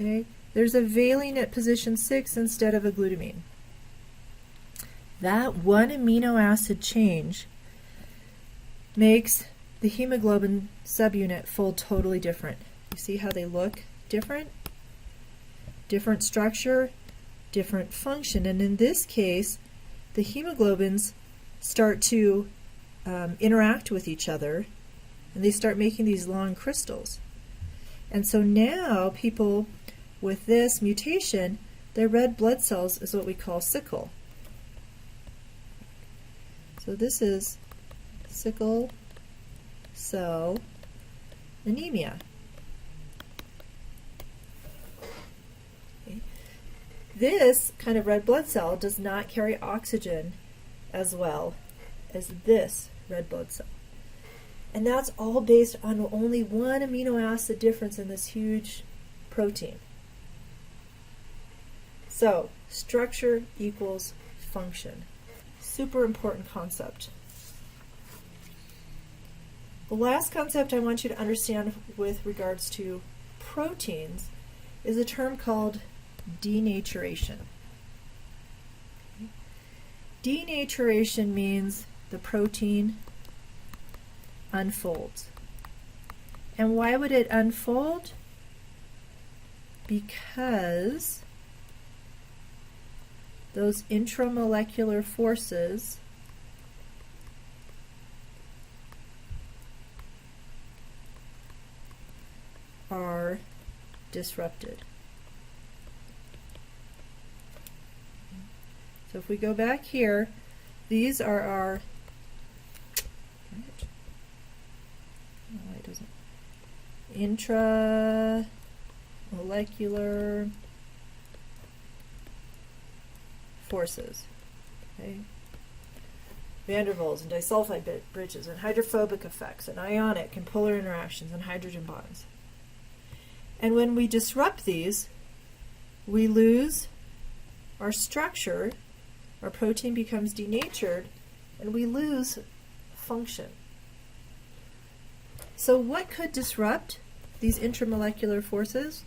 Okay? There's a valine at position 6 instead of a glutamine. That one amino acid change makes the hemoglobin subunit fold totally different. You see how they look different? Different structure, different function. And in this case, the hemoglobins start to interact with each other, and they start making these long crystals. And so now people with this mutation, their red blood cells is what we call sickle. So this is sickle cell anemia. Okay. This kind of red blood cell does not carry oxygen as well as this red blood cell. And that's all based on only one amino acid difference in this huge protein. So, structure equals function. Super important concept. The last concept I want you to understand with regards to proteins is a term called denaturation. Denaturation means the protein unfolds. And why would it unfold? Because those intramolecular forces are disrupted. So if we go back here, these are our intramolecular forces. Okay? Van der Waals and disulfide bridges and hydrophobic effects and ionic and polar interactions and hydrogen bonds. And when we disrupt these, we lose our structure, our protein becomes denatured, and we lose function. So what could disrupt these intramolecular forces?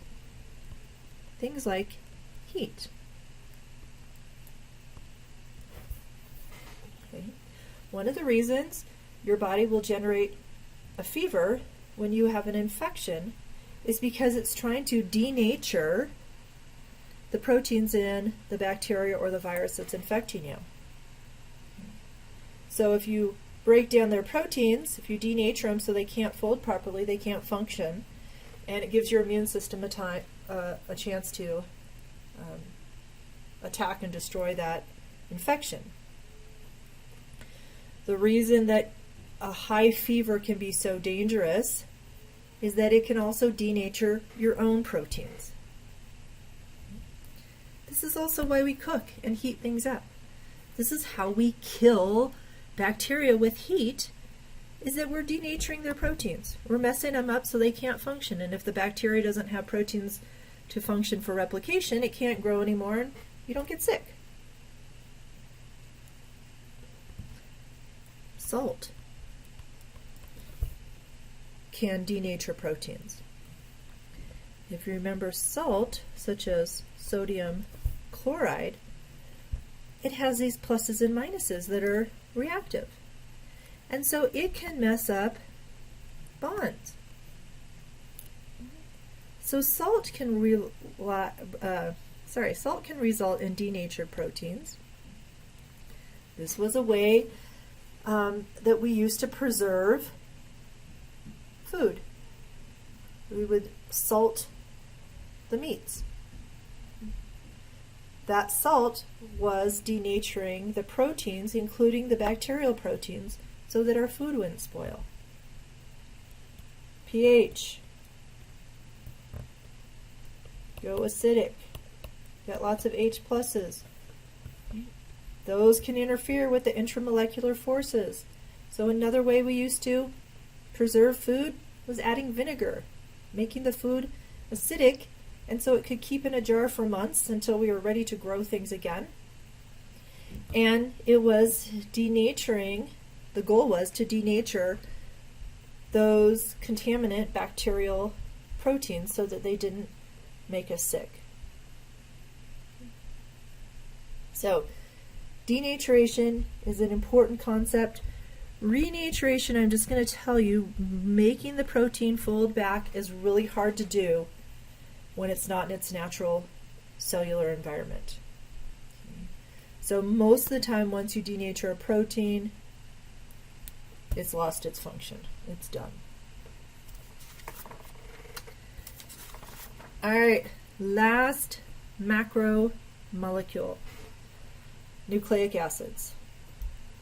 Things like heat. Okay. One of the reasons your body will generate a fever when you have an infection is because it's trying to denature the proteins in the bacteria or the virus that's infecting you. So if you break down their proteins, if you denature them so they can't fold properly, they can't function, and it gives your immune system a chance to attack and destroy that infection. The reason that a high fever can be so dangerous is that it can also denature your own proteins. This is also why we cook and heat things up. This is how we kill bacteria with heat, is that we're denaturing their proteins. We're messing them up so they can't function. And if the bacteria doesn't have proteins to function for replication, it can't grow anymore and you don't get sick. Salt can denature proteins. If you remember salt, such as sodium chloride, it has these pluses and minuses that are reactive. And so it can mess up bonds. So salt can salt can result in denatured proteins. This was a way that we used to preserve food. We would salt the meats. That salt was denaturing the proteins, including the bacterial proteins, so that our food wouldn't spoil. pH. Go acidic. Got lots of H pluses. Those can interfere with the intramolecular forces. So another way we used to preserve food was adding vinegar, making the food acidic, and so it could keep in a jar for months until we were ready to grow things again. And it was denaturing, the goal was to denature those contaminant bacterial proteins so that they didn't make us sick. So, denaturation is an important concept. Renaturation, I'm just going to tell you, making the protein fold back is really hard to do when it's not in its natural cellular environment. So most of the time, once you denature a protein, it's lost its function. It's done. All right, last macromolecule, nucleic acids,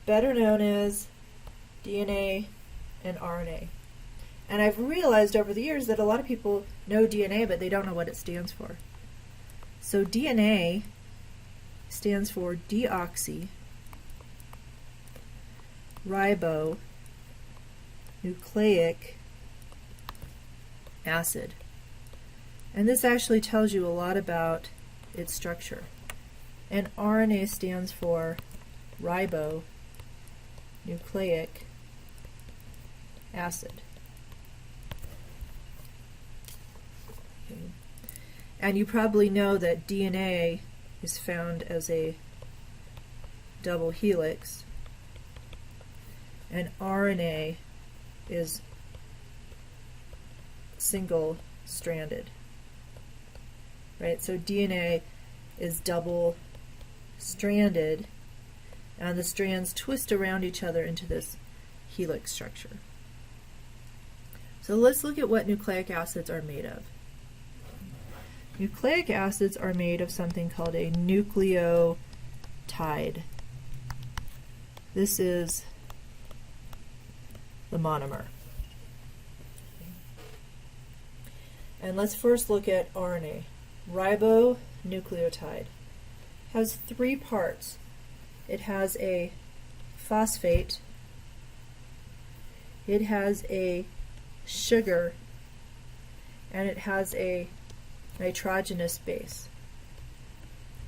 better known as DNA and RNA. And I've realized over the years that a lot of people know DNA, but they don't know what it stands for. So DNA stands for deoxyribonucleic acid. And this actually tells you a lot about its structure. And RNA stands for ribonucleic acid. Okay. And you probably know that DNA is found as a double helix, and RNA is single-stranded, right? So DNA is double-stranded, and the strands twist around each other into this helix structure. So let's look at what nucleic acids are made of. Nucleic acids are made of something called a nucleotide. This is the monomer. And let's first look at RNA. Ribonucleotide has 3 parts. It has a phosphate, it has a sugar, and it has a nitrogenous base.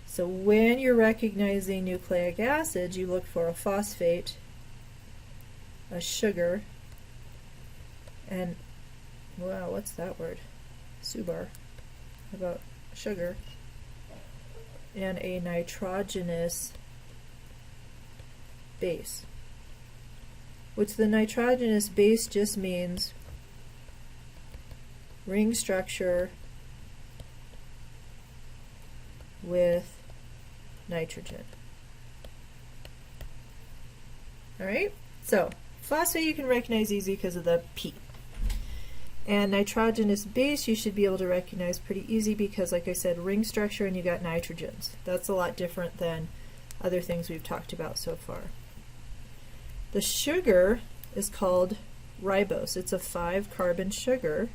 So when you're recognizing nucleic acids, you look for a phosphate, a sugar, and, wow, what's that word? Subar. How about sugar? And a nitrogenous base. Which the nitrogenous base just means ring structure with nitrogen. Alright, so phosphate you can recognize easy because of the P. And nitrogenous base you should be able to recognize pretty easy because, like I said, ring structure and you got nitrogens. That's a lot different than other things we've talked about so far. The sugar is called ribose. It's a 5-carbon sugar.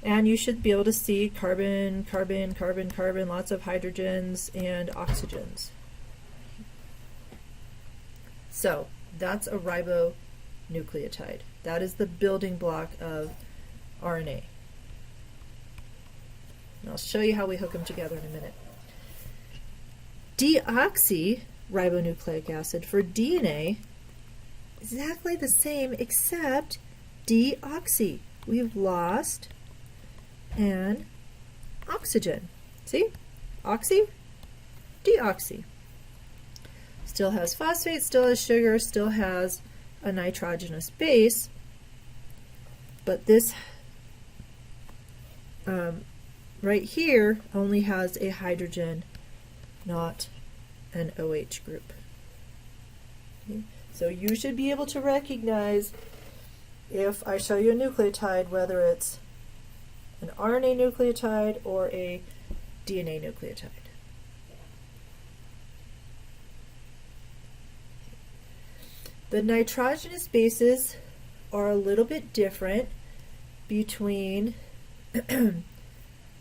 And you should be able to see carbon, carbon, carbon, carbon, lots of hydrogens and oxygens. So that's a ribonucleotide. That is the building block of RNA. And I'll show you how we hook them together in a minute. Deoxyribonucleic acid for DNA, exactly the same except deoxy. We've lost an oxygen. See? Oxy, deoxy. Still has phosphate, still has sugar, still has a nitrogenous base, but this right here only has a hydrogen, not an OH group. Okay. So you should be able to recognize if I show you a nucleotide, whether it's an RNA nucleotide or a DNA nucleotide. The nitrogenous bases are a little bit different between RNA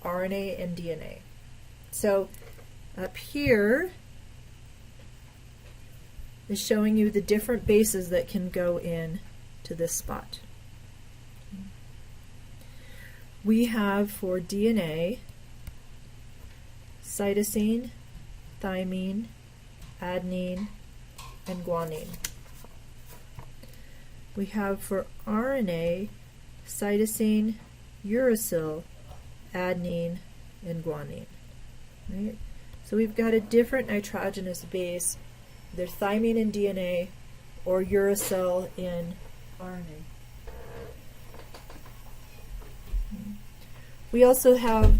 and DNA. So up here is showing you the different bases that can go in to this spot. We have for DNA cytosine, thymine, adenine, and guanine. We have for RNA cytosine, uracil, adenine, and guanine. Right? So we've got a different nitrogenous base, either thymine in DNA or uracil in RNA. We also have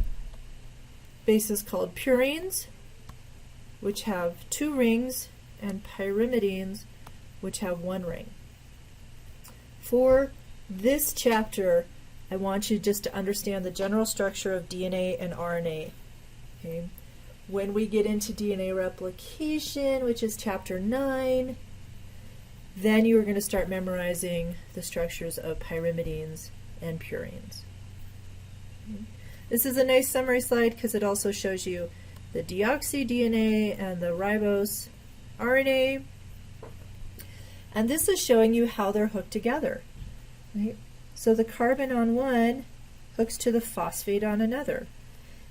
bases called purines, which have 2 rings, and pyrimidines, which have 1 ring. For this chapter, I want you just to understand the general structure of DNA and RNA. Okay? When we get into DNA replication, which is chapter 9, then you are going to start memorizing the structures of pyrimidines and purines. Okay? This is a nice summary slide because it also shows you the deoxy DNA and the ribose RNA. And this is showing you how they're hooked together. Right? So the carbon on one hooks to the phosphate on another.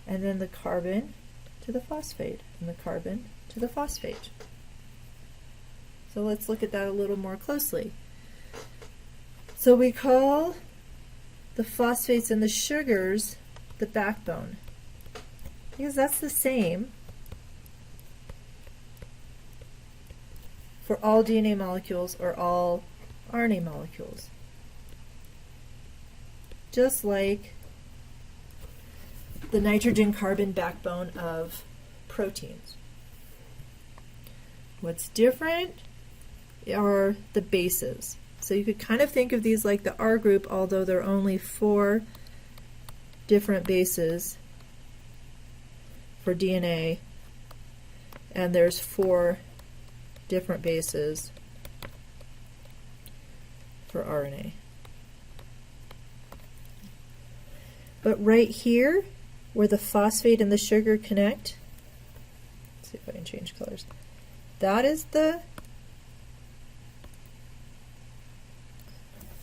And then the carbon to the phosphate, and the carbon to the phosphate. So let's look at that a little more closely. So we call the phosphates and the sugars the backbone, because that's the same for all DNA molecules or all RNA molecules. Just like the nitrogen-carbon backbone of proteins. What's different are the bases. So you could kind of think of these like the R group, although there are only 4 different bases for DNA, and there's 4 different bases for RNA. But right here, where the phosphate and the sugar connect, let's see if I can change colors, that is the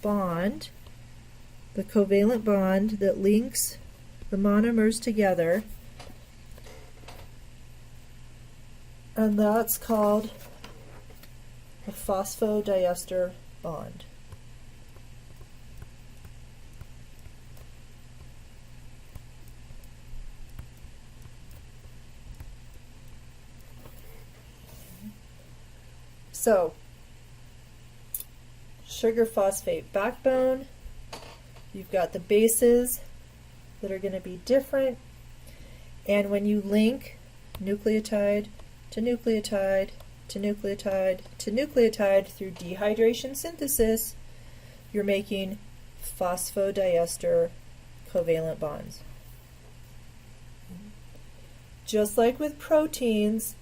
bond, the covalent bond that links the monomers together, and that's called a phosphodiester bond. So, sugar phosphate backbone, you've got the bases that are going to be different, and when you link nucleotide to nucleotide to nucleotide to nucleotide through dehydration synthesis, you're making phosphodiester covalent bonds. Just like with proteins,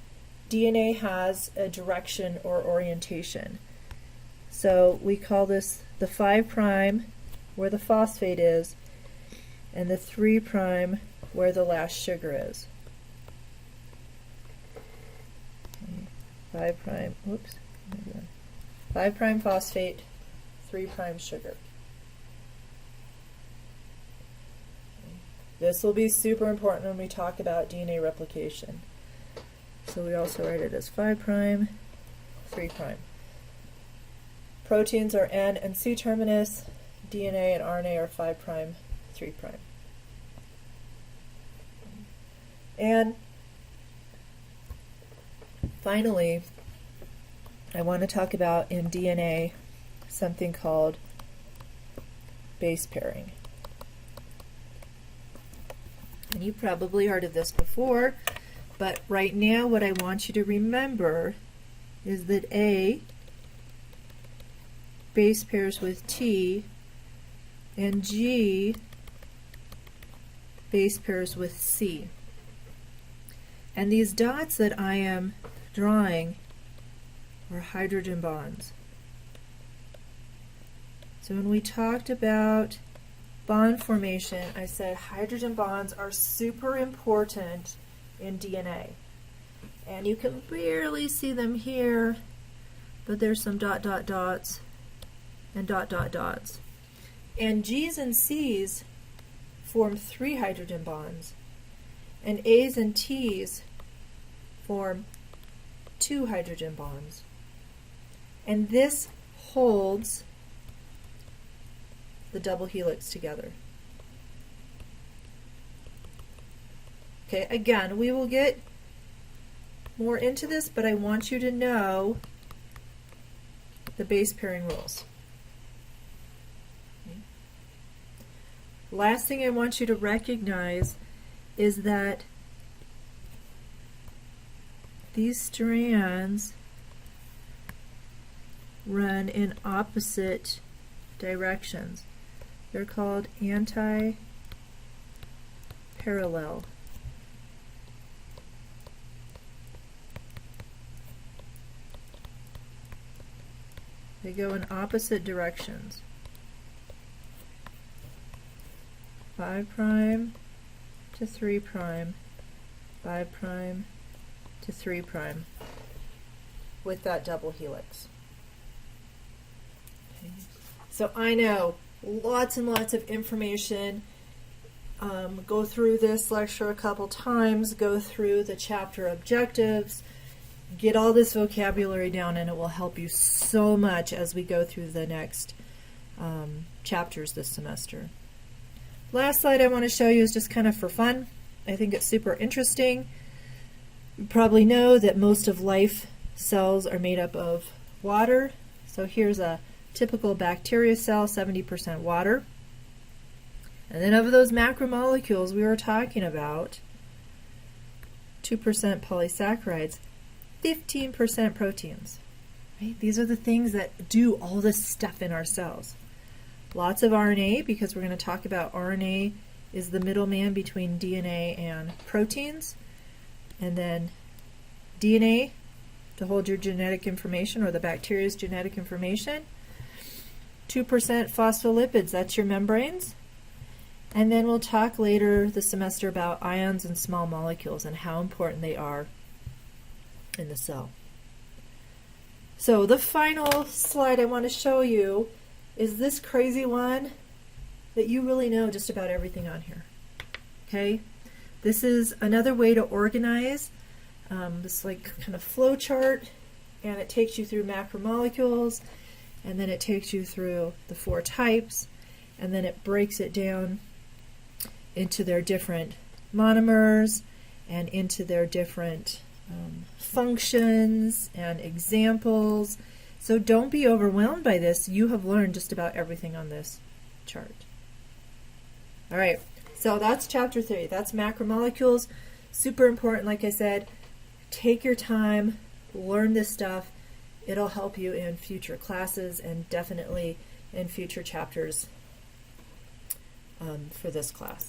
DNA has a direction or orientation. So we call this the 5' where the phosphate is, and the 3' where the last sugar is. 5' whoops, 5' phosphate, 3' sugar. This will be super important when we talk about DNA replication. So we also write it as 5', 3'. Proteins are N and C terminus, DNA and RNA are 5', 3'. And finally, I want to talk about in DNA something called base pairing. And you've probably heard of this before, but right now what I want you to remember is that A base pairs with T and G base pairs with C. And these dots that I am drawing are hydrogen bonds. So when we talked about bond formation, I said hydrogen bonds are super important in DNA. And you can barely see them here, but there's some dot dot dots and dot dot dots. And G's and C's form 3 hydrogen bonds, and A's and T's form 2 hydrogen bonds. And this holds the double helix together. Okay, again, we will get more into this, but I want you to know the base pairing rules. Okay. Last thing I want you to recognize is that these strands run in opposite directions. They're called anti-parallel. They go in opposite directions. 5' to 3', 5' to 3' with that double helix. Okay. So I know lots and lots of information. Go through this lecture a couple times, go through the chapter objectives, get all this vocabulary down, and it will help you so much as we go through the next chapters this semester. Last slide I want to show you is just kind of for fun. I think it's super interesting. You probably know that most of life cells are made up of water. So here's a Typical bacteria cell, 70% water. And then of those macromolecules we were talking about, 2% polysaccharides, 15% proteins. Right? These are the things that do all this stuff in our cells. Lots of RNA, because we're going to talk about RNA is the middleman between DNA and proteins. And then DNA to hold your genetic information, or the bacteria's genetic information. 2% phospholipids, that's your membranes. And then we'll talk later this semester about ions and small molecules and how important they are in the cell. So the final slide I want to show you is this crazy one that you really know just about everything on here. Okay? This is another way to organize this like kind of flow chart, and it takes you through macromolecules, and then it takes you through the 4 types, and then it breaks it down into their different monomers and into their different functions and examples. So don't be overwhelmed by this. You have learned just about everything on this chart. All right, so that's chapter 3. That's macromolecules. Super important, like I said. Take your time, learn this stuff. It'll help you in future classes and definitely in future chapters for this class.